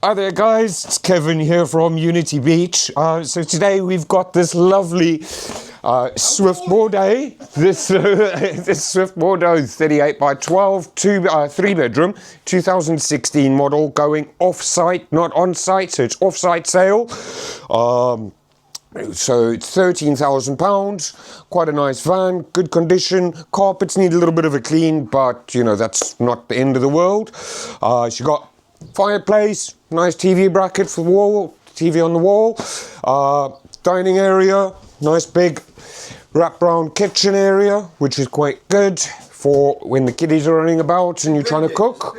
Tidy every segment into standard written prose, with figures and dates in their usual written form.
Hi there guys, it's Kevin here from Unity Beach. So today we've got this lovely Swift Bordeaux. This Swift Bordeaux 38 by 12, 3 bedroom, 2016 model, going off-site, not on-site, so it's off-site sale. So it's £13,000, quite a nice van, good condition. Carpets need a little bit of a clean, but you know, that's not the end of the world. She got fireplace, nice TV bracket for the wall, TV on the wall, dining area, nice big wraparound kitchen area, which is quite good for when the kiddies are running about and you're trying to cook.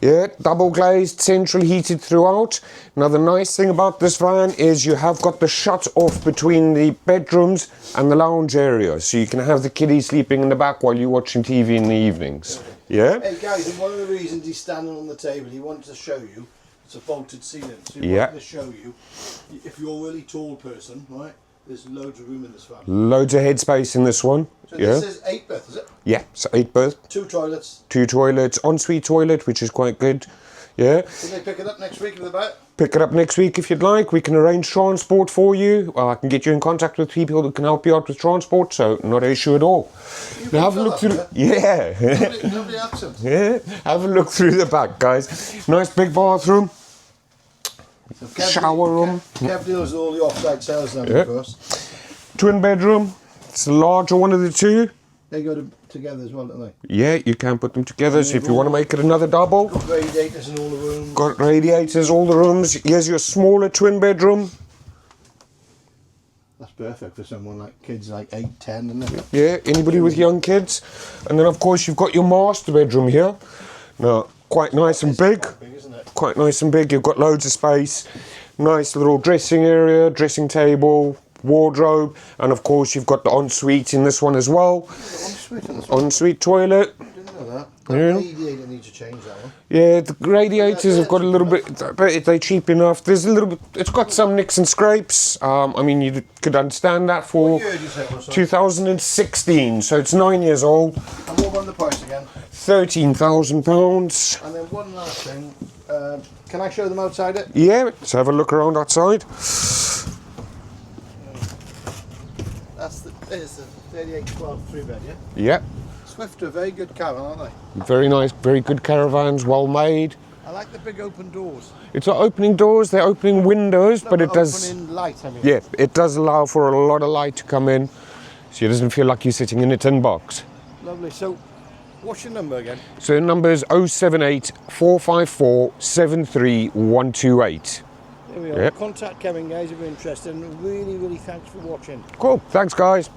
Yeah, double glazed, central heated throughout. Another nice thing about this van is you have got the shut off between the bedrooms and the lounge area, so you can have the kiddies sleeping in the back while you're watching TV in the evenings. Yeah? Hey guys, and one of the reasons he's standing on the table, he wanted to show you, it's a vaulted ceiling, so he wanted to show you, if you're a really tall person, right, there's loads of room in this van. Loads of headspace in this one. So this is 8 berth, is it? Yeah, so 8 berth. 2 toilets. 2 toilets, ensuite toilet, which is quite good. Yeah. Can they pick it up next week if they're about? Pick it up next week if you'd like. We can arrange transport for you. I can get you in contact with people that can help you out with transport, so not an issue at all. Now have a look through. Yeah. Lovely accent. Yeah. Have a look through the back, guys. Nice big bathroom. So shower room. Kev deals with all the off-site sales now, of course. Twin bedroom. It's the larger one of the two. They go together as well, don't they? Yeah, you can put them together, so if you want to make it another double. Got radiators in all the rooms. Got radiators, all the rooms. Here's your smaller twin bedroom. That's perfect for someone like kids like 8, 10, isn't it? Yeah, anybody with young kids. And then of course you've got your master bedroom here. Now, quite nice and big. Quite nice and big. You've got loads of space. Nice little dressing area, dressing table, wardrobe, and of course you've got the ensuite in this one as well. Ensuite in this one. Ensuite toilet. I didn't know that. The radiator needs to change, that one. Yeah, the radiators have got a little bit, but they're cheap enough. There's a little bit, it's got some nicks and scrapes. I mean, you could understand that for What year did you say it was, 2016, so it's 9 years old. And what about the price again? £13,000. And then one last thing, can I show them outside it? Yeah, let's have a look around outside. There's the 38-12 3-bed, yeah? Yeah. Swift are very good caravan, aren't they? Very nice, very good caravans, well made. I like the big open doors. It's not opening doors, they're opening windows, but it does. Opening light, I mean. Yeah, it does allow for a lot of light to come in, so it doesn't feel like you're sitting in a tin box. Lovely. So, what's your number again? So the number is 078 454 73128. There we are. Contact Kevin, guys, if you're interested. And really, really thanks for watching. Cool, thanks guys.